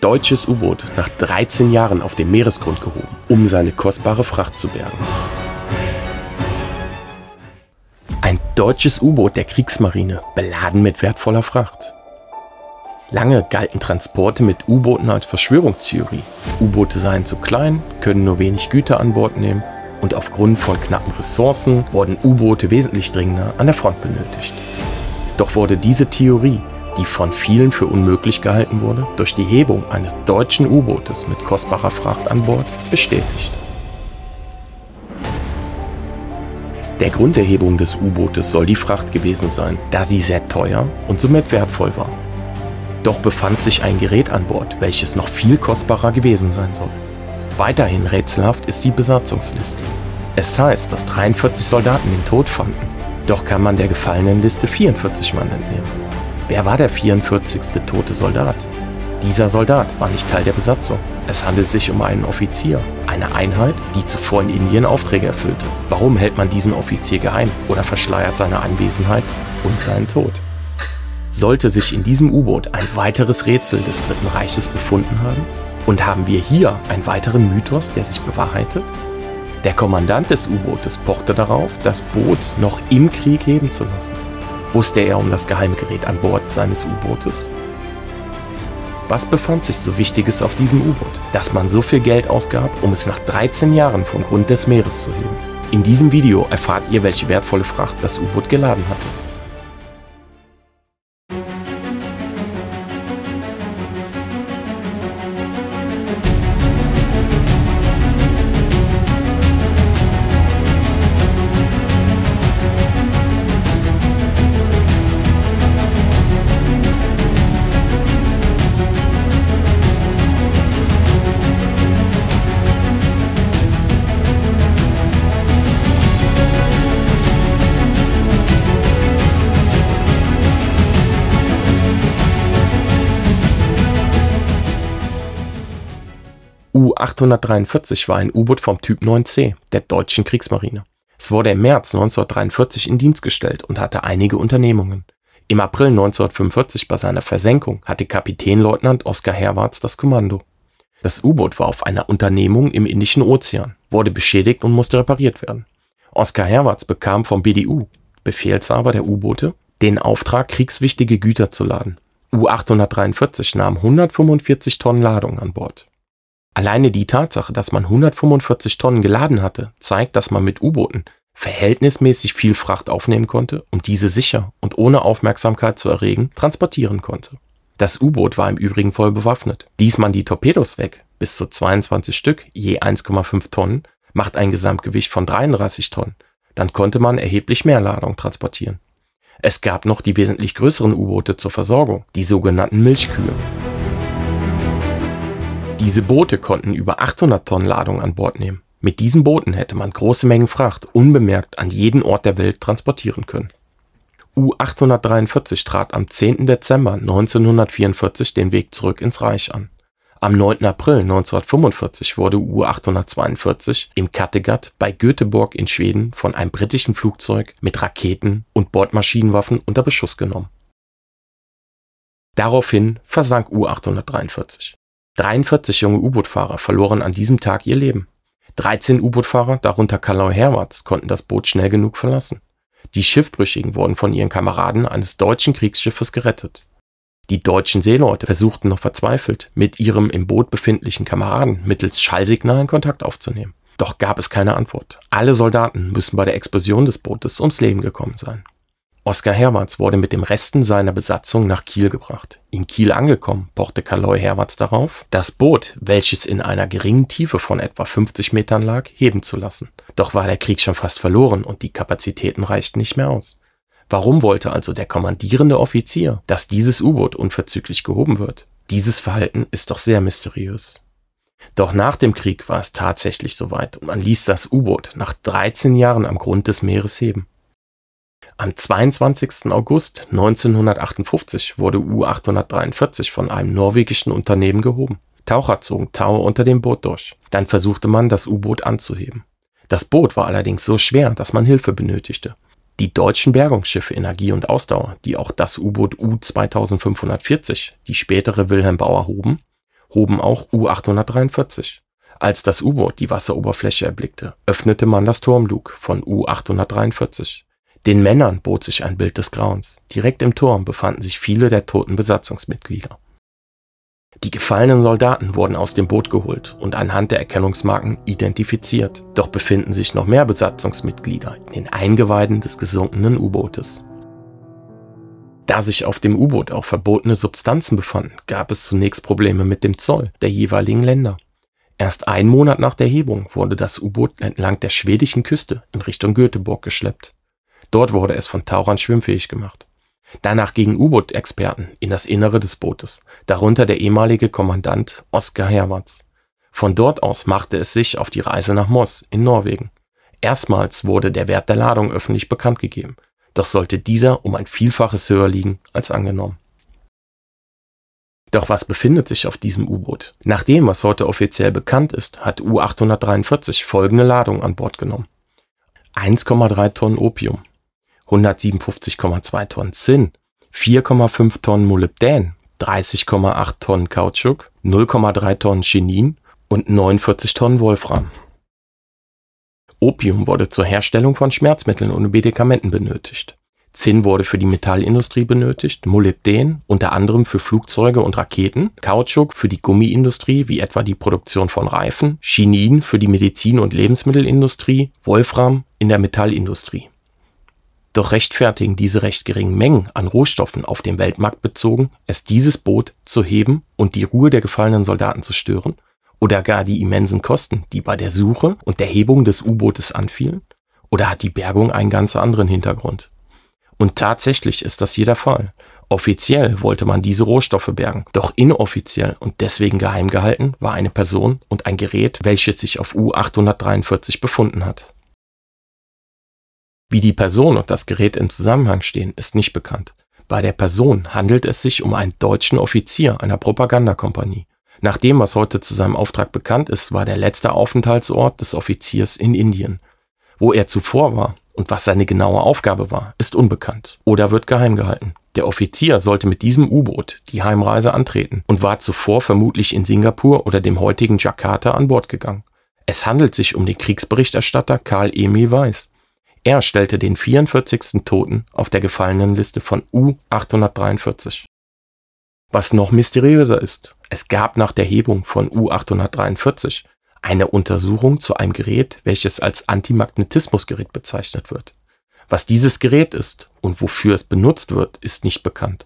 deutsches U-Boot nach 13 Jahren auf dem Meeresgrund gehoben, um seine kostbare Fracht zu bergen. Ein deutsches U-Boot der Kriegsmarine, beladen mit wertvoller Fracht. Lange galten Transporte mit U-Booten als Verschwörungstheorie. U-Boote seien zu klein, können nur wenig Güter an Bord nehmen und aufgrund von knappen Ressourcen wurden U-Boote wesentlich dringender an der Front benötigt. Doch wurde diese Theorie, die von vielen für unmöglich gehalten wurde, durch die Hebung eines deutschen U-Bootes mit kostbarer Fracht an Bord bestätigt. Der Grund der Hebung des U-Bootes soll die Fracht gewesen sein, da sie sehr teuer und somit wertvoll war. Doch befand sich ein Gerät an Bord, welches noch viel kostbarer gewesen sein soll. Weiterhin rätselhaft ist die Besatzungsliste. Es heißt, dass 43 Soldaten den Tod fanden, doch kann man der Gefallenenliste 44 Mann entnehmen. Wer war der 44. tote Soldat? Dieser Soldat war nicht Teil der Besatzung. Es handelt sich um einen Offizier, eine Einheit, die zuvor in Indien Aufträge erfüllte. Warum hält man diesen Offizier geheim oder verschleiert seine Anwesenheit und seinen Tod? Sollte sich in diesem U-Boot ein weiteres Rätsel des Dritten Reiches befunden haben? Und haben wir hier einen weiteren Mythos, der sich bewahrheitet? Der Kommandant des U-Bootes pochte darauf, das Boot noch im Krieg heben zu lassen. Wusste er um das Geheimgerät an Bord seines U-Bootes? Was befand sich so Wichtiges auf diesem U-Boot, dass man so viel Geld ausgab, um es nach 13 Jahren vom Grund des Meeres zu heben? In diesem Video erfahrt ihr, welche wertvolle Fracht das U-Boot geladen hatte. U-843 war ein U-Boot vom Typ 9C der deutschen Kriegsmarine. Es wurde im März 1943 in Dienst gestellt und hatte einige Unternehmungen. Im April 1945 bei seiner Versenkung hatte Kapitänleutnant Oskar Herwarts das Kommando. Das U-Boot war auf einer Unternehmung im Indischen Ozean, wurde beschädigt und musste repariert werden. Oskar Herwarts bekam vom BDU, Befehlshaber der U-Boote, den Auftrag, kriegswichtige Güter zu laden. U-843 nahm 145 Tonnen Ladung an Bord. Alleine die Tatsache, dass man 145 Tonnen geladen hatte, zeigt, dass man mit U-Booten verhältnismäßig viel Fracht aufnehmen konnte und diese sicher und ohne Aufmerksamkeit zu erregen transportieren konnte. Das U-Boot war im Übrigen voll bewaffnet. Ließ man die Torpedos weg, bis zu 22 Stück, je 1,5 Tonnen, macht ein Gesamtgewicht von 33 Tonnen. Dann konnte man erheblich mehr Ladung transportieren. Es gab noch die wesentlich größeren U-Boote zur Versorgung, die sogenannten Milchkühe. Diese Boote konnten über 800 Tonnen Ladung an Bord nehmen. Mit diesen Booten hätte man große Mengen Fracht unbemerkt an jeden Ort der Welt transportieren können. U-843 trat am 10. Dezember 1944 den Weg zurück ins Reich an. Am 9. April 1945 wurde U-842 im Kattegat bei Göteborg in Schweden von einem britischen Flugzeug mit Raketen und Bordmaschinenwaffen unter Beschuss genommen. Daraufhin versank U-843. 43 junge U-Boot-Fahrer verloren an diesem Tag ihr Leben. 13 U-Boot-Fahrer, darunter Karl Herwarts, konnten das Boot schnell genug verlassen. Die Schiffbrüchigen wurden von ihren Kameraden eines deutschen Kriegsschiffes gerettet. Die deutschen Seeleute versuchten noch verzweifelt, mit ihrem im Boot befindlichen Kameraden mittels Schallsignalen Kontakt aufzunehmen. Doch gab es keine Antwort. Alle Soldaten müssen bei der Explosion des Bootes ums Leben gekommen sein. Oskar Herwarts wurde mit den Resten seiner Besatzung nach Kiel gebracht. In Kiel angekommen, pochte Karl Herwarts darauf, das Boot, welches in einer geringen Tiefe von etwa 50 Metern lag, heben zu lassen. Doch war der Krieg schon fast verloren und die Kapazitäten reichten nicht mehr aus. Warum wollte also der kommandierende Offizier, dass dieses U-Boot unverzüglich gehoben wird? Dieses Verhalten ist doch sehr mysteriös. Doch nach dem Krieg war es tatsächlich soweit und man ließ das U-Boot nach 13 Jahren am Grund des Meeres heben. Am 22. August 1958 wurde U-843 von einem norwegischen Unternehmen gehoben. Taucher zogen Taue unter dem Boot durch. Dann versuchte man, das U-Boot anzuheben. Das Boot war allerdings so schwer, dass man Hilfe benötigte. Die deutschen Bergungsschiffe Energie und Ausdauer, die auch das U-Boot U-2540, die spätere Wilhelm Bauer, hoben auch U-843. Als das U-Boot die Wasseroberfläche erblickte, öffnete man das Turmlug von U-843. Den Männern bot sich ein Bild des Grauens. Direkt im Turm befanden sich viele der toten Besatzungsmitglieder. Die gefallenen Soldaten wurden aus dem Boot geholt und anhand der Erkennungsmarken identifiziert. Doch befinden sich noch mehr Besatzungsmitglieder in den Eingeweiden des gesunkenen U-Bootes. Da sich auf dem U-Boot auch verbotene Substanzen befanden, gab es zunächst Probleme mit dem Zoll der jeweiligen Länder. Erst einen Monat nach der Hebung wurde das U-Boot entlang der schwedischen Küste in Richtung Göteborg geschleppt. Dort wurde es von Tauchern schwimmfähig gemacht. Danach gingen U-Boot-Experten in das Innere des Bootes, darunter der ehemalige Kommandant Oskar Herwarts. Von dort aus machte es sich auf die Reise nach Moss in Norwegen. Erstmals wurde der Wert der Ladung öffentlich bekannt gegeben, doch sollte dieser um ein Vielfaches höher liegen als angenommen. Doch was befindet sich auf diesem U-Boot? Nach dem, was heute offiziell bekannt ist, hat U-843 folgende Ladung an Bord genommen: 1,3 Tonnen Opium, 157,2 Tonnen Zinn, 4,5 Tonnen Molybdän, 30,8 Tonnen Kautschuk, 0,3 Tonnen Chinin und 49 Tonnen Wolfram. Opium wurde zur Herstellung von Schmerzmitteln und Medikamenten benötigt. Zinn wurde für die Metallindustrie benötigt, Molybdän unter anderem für Flugzeuge und Raketen, Kautschuk für die Gummiindustrie wie etwa die Produktion von Reifen, Chinin für die Medizin- und Lebensmittelindustrie, Wolfram in der Metallindustrie. Doch rechtfertigen diese recht geringen Mengen an Rohstoffen auf dem Weltmarkt bezogen, es dieses Boot zu heben und die Ruhe der gefallenen Soldaten zu stören? Oder gar die immensen Kosten, die bei der Suche und der Hebung des U-Bootes anfielen? Oder hat die Bergung einen ganz anderen Hintergrund? Und tatsächlich ist das hier der Fall. Offiziell wollte man diese Rohstoffe bergen, doch inoffiziell und deswegen geheim gehalten war eine Person und ein Gerät, welches sich auf U-843 befunden hat. Wie die Person und das Gerät im Zusammenhang stehen, ist nicht bekannt. Bei der Person handelt es sich um einen deutschen Offizier einer Propagandakompanie. Nach dem, was heute zu seinem Auftrag bekannt ist, war der letzte Aufenthaltsort des Offiziers in Indien. Wo er zuvor war und was seine genaue Aufgabe war, ist unbekannt oder wird geheim gehalten. Der Offizier sollte mit diesem U-Boot die Heimreise antreten und war zuvor vermutlich in Singapur oder dem heutigen Jakarta an Bord gegangen. Es handelt sich um den Kriegsberichterstatter Karl Emil Weiß. Er stellte den 44. Toten auf der Gefallenenliste von U-843. Was noch mysteriöser ist, es gab nach der Hebung von U-843 eine Untersuchung zu einem Gerät, welches als Antimagnetismusgerät bezeichnet wird. Was dieses Gerät ist und wofür es benutzt wird, ist nicht bekannt.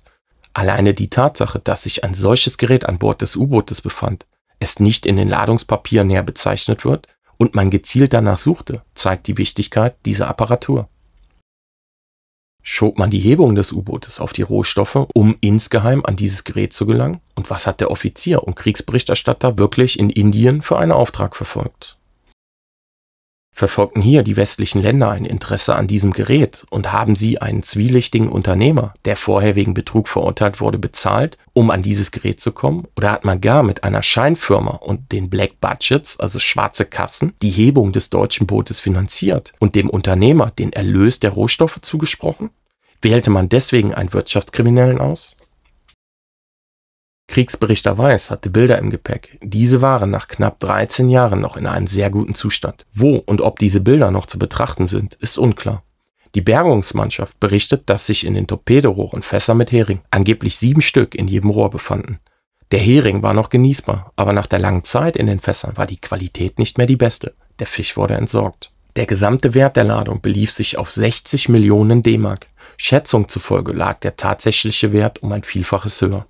Alleine die Tatsache, dass sich ein solches Gerät an Bord des U-Bootes befand, es nicht in den Ladungspapieren näher bezeichnet wird und man gezielt danach suchte, zeigt die Wichtigkeit dieser Apparatur. Schob man die Hebung des U-Bootes auf die Rohstoffe, um insgeheim an dieses Gerät zu gelangen? Und was hat der Offizier und Kriegsberichterstatter wirklich in Indien für einen Auftrag verfolgt? Verfolgten hier die westlichen Länder ein Interesse an diesem Gerät und haben sie einen zwielichtigen Unternehmer, der vorher wegen Betrug verurteilt wurde, bezahlt, um an dieses Gerät zu kommen? Oder hat man gar mit einer Scheinfirma und den Black Budgets, also schwarze Kassen, die Hebung des deutschen Bootes finanziert und dem Unternehmer den Erlös der Rohstoffe zugesprochen? Wählte man deswegen einen Wirtschaftskriminellen aus? Kriegsberichter Weiß hatte Bilder im Gepäck. Diese waren nach knapp 13 Jahren noch in einem sehr guten Zustand. Wo und ob diese Bilder noch zu betrachten sind, ist unklar. Die Bergungsmannschaft berichtet, dass sich in den Torpedorohren Fässer mit Hering, angeblich 7 Stück in jedem Rohr befanden. Der Hering war noch genießbar, aber nach der langen Zeit in den Fässern war die Qualität nicht mehr die beste. Der Fisch wurde entsorgt. Der gesamte Wert der Ladung belief sich auf 60 Millionen D-Mark. Schätzung zufolge lag der tatsächliche Wert um ein Vielfaches höher.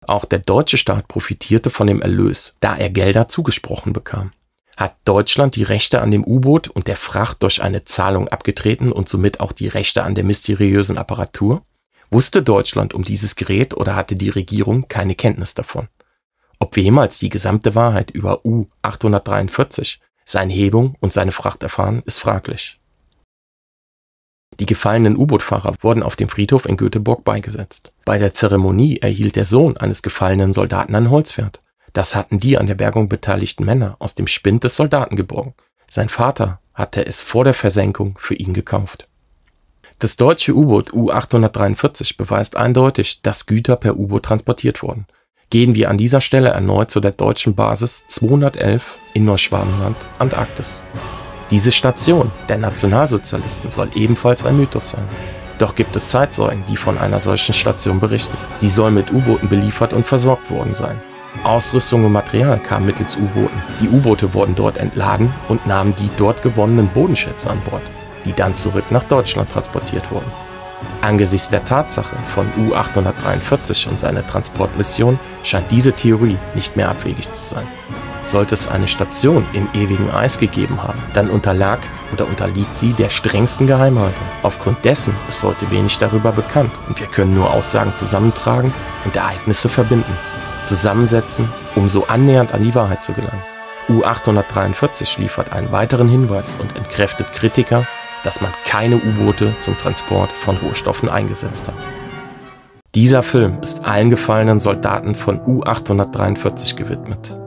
Auch der deutsche Staat profitierte von dem Erlös, da er Gelder zugesprochen bekam. Hat Deutschland die Rechte an dem U-Boot und der Fracht durch eine Zahlung abgetreten und somit auch die Rechte an der mysteriösen Apparatur? Wusste Deutschland um dieses Gerät oder hatte die Regierung keine Kenntnis davon? Ob wir jemals die gesamte Wahrheit über U-843, seine Hebung und seine Fracht erfahren, ist fraglich. Die gefallenen U-Boot-Fahrer wurden auf dem Friedhof in Göteborg beigesetzt. Bei der Zeremonie erhielt der Sohn eines gefallenen Soldaten ein Holzpferd. Das hatten die an der Bergung beteiligten Männer aus dem Spind des Soldaten geborgen. Sein Vater hatte es vor der Versenkung für ihn gekauft. Das deutsche U-Boot U-843 beweist eindeutig, dass Güter per U-Boot transportiert wurden. gehen wir an dieser Stelle erneut zu der deutschen Basis 211 in Neuschwabenland, Antarktis. Diese Station der Nationalsozialisten soll ebenfalls ein Mythos sein. Doch gibt es Zeitzeugen, die von einer solchen Station berichten. Sie soll mit U-Booten beliefert und versorgt worden sein. Ausrüstung und Material kam mittels U-Booten. Die U-Boote wurden dort entladen und nahmen die dort gewonnenen Bodenschätze an Bord, die dann zurück nach Deutschland transportiert wurden. Angesichts der Tatsache von U-843 und seiner Transportmission scheint diese Theorie nicht mehr abwegig zu sein. Sollte es eine Station im ewigen Eis gegeben haben, dann unterlag oder unterliegt sie der strengsten Geheimhaltung. Aufgrund dessen ist heute wenig darüber bekannt und wir können nur Aussagen zusammentragen und Ereignisse verbinden, zusammensetzen, um so annähernd an die Wahrheit zu gelangen. U-843 liefert einen weiteren Hinweis und entkräftet Kritiker, dass man keine U-Boote zum Transport von Rohstoffen eingesetzt hat. Dieser Film ist allen gefallenen Soldaten von U-843 gewidmet.